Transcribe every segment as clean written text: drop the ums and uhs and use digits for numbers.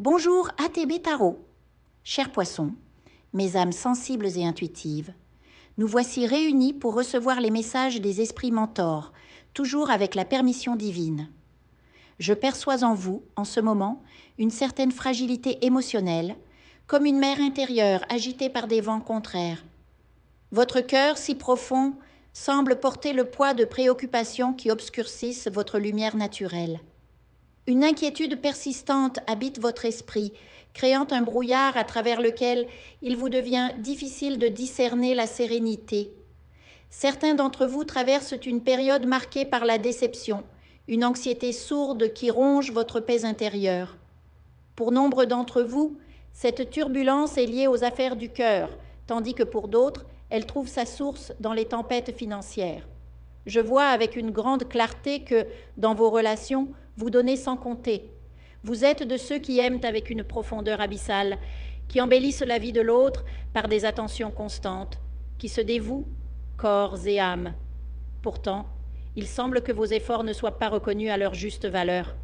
Bonjour ATB Tarot. Chers poissons, mes âmes sensibles et intuitives, nous voici réunis pour recevoir les messages des esprits mentors, toujours avec la permission divine. Je perçois en vous, en ce moment, une certaine fragilité émotionnelle, comme une mer intérieure agitée par des vents contraires. Votre cœur, si profond, semble porter le poids de préoccupations qui obscurcissent votre lumière naturelle. Une inquiétude persistante habite votre esprit, créant un brouillard à travers lequel il vous devient difficile de discerner la sérénité. Certains d'entre vous traversent une période marquée par la déception, une anxiété sourde qui ronge votre paix intérieure. Pour nombre d'entre vous, cette turbulence est liée aux affaires du cœur, tandis que pour d'autres, elle trouve sa source dans les tempêtes financières. Je vois avec une grande clarté que, dans vos relations, vous donnez sans compter. Vous êtes de ceux qui aiment avec une profondeur abyssale, qui embellissent la vie de l'autre par des attentions constantes, qui se dévouent, corps et âme. Pourtant, il semble que vos efforts ne soient pas reconnus à leur juste valeur.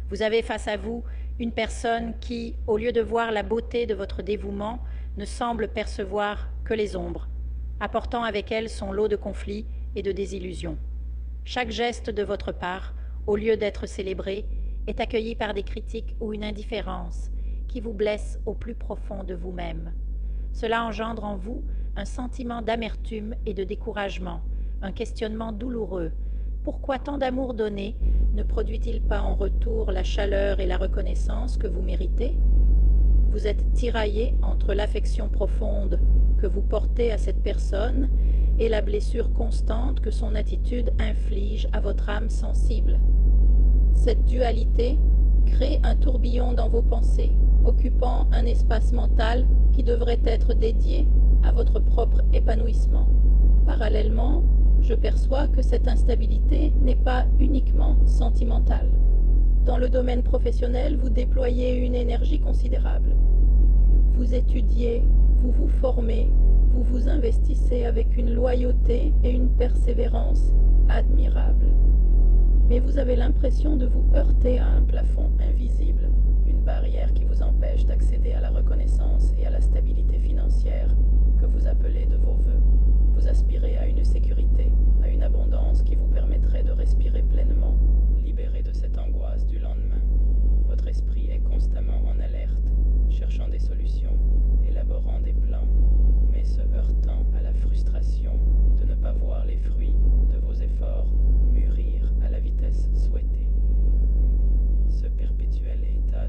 Vous avez face à vous une personne qui, au lieu de voir la beauté de votre dévouement, ne semble percevoir que les ombres, apportant avec elle son lot de conflits et de désillusions. Chaque geste de votre part, au lieu d'être célébré, est accueilli par des critiques ou une indifférence qui vous blesse au plus profond de vous-même. Cela engendre en vous un sentiment d'amertume et de découragement, un questionnement douloureux. Pourquoi tant d'amour donné ne produit-il pas en retour la chaleur et la reconnaissance que vous méritez? Vous êtes tiraillé entre l'affection profonde que vous portez à cette personne et la blessure constante que son attitude inflige à votre âme sensible. Cette dualité crée un tourbillon dans vos pensées, occupant un espace mental qui devrait être dédié à votre propre épanouissement. Parallèlement, je perçois que cette instabilité n'est pas uniquement sentimentale. Dans le domaine professionnel, vous déployez une énergie considérable. Vous étudiez, vous vous formez, vous vous investissez avec une loyauté et une persévérance admirables. Mais vous avez l'impression de vous heurter à un plafond invisible, une barrière qui vous empêche d'accéder à la reconnaissance et à la stabilité financière que vous appelez de vos vœux. Vous aspirez à une sécurité, à une abondance qui vous permettrait de respirer pleinement, libéré de cette angoisse du lendemain. Votre esprit est constamment en alerte, cherchant des solutions, élaborant des plans, mais se heurtant à la frustration de ne pas voir les fruits de vos efforts mûrir à la vitesse souhaitée. Ce perpétuel état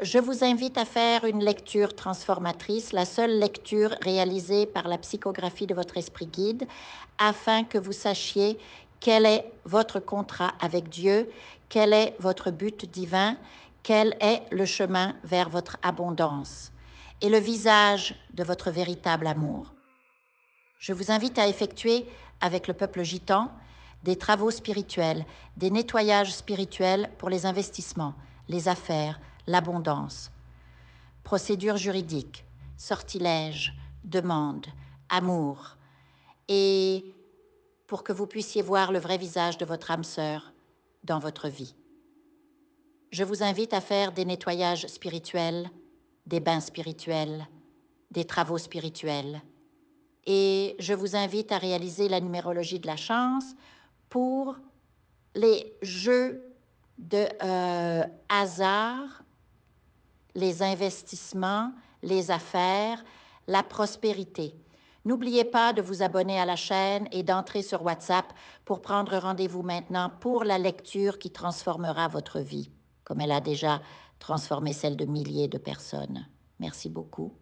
Je vous invite à faire une lecture transformatrice, la seule lecture réalisée par la psychographie de votre esprit guide, afin que vous sachiez quel est votre contrat avec Dieu, quel est votre but divin, quel est le chemin vers votre abondance et le visage de votre véritable amour. Je vous invite à effectuer avec le peuple gitan des travaux spirituels, des nettoyages spirituels pour les investissements, les affaires, l'abondance. Procédure juridique, sortilège, demande, amour. Et pour que vous puissiez voir le vrai visage de votre âme sœur dans votre vie. Je vous invite à faire des nettoyages spirituels, des bains spirituels, des travaux spirituels. Et je vous invite à réaliser la numérologie de la chance pour les jeux de hasard, les investissements, les affaires, la prospérité. N'oubliez pas de vous abonner à la chaîne et d'entrer sur WhatsApp pour prendre rendez-vous maintenant pour la lecture qui transformera votre vie, comme elle a déjà transformé celle de milliers de personnes. Merci beaucoup.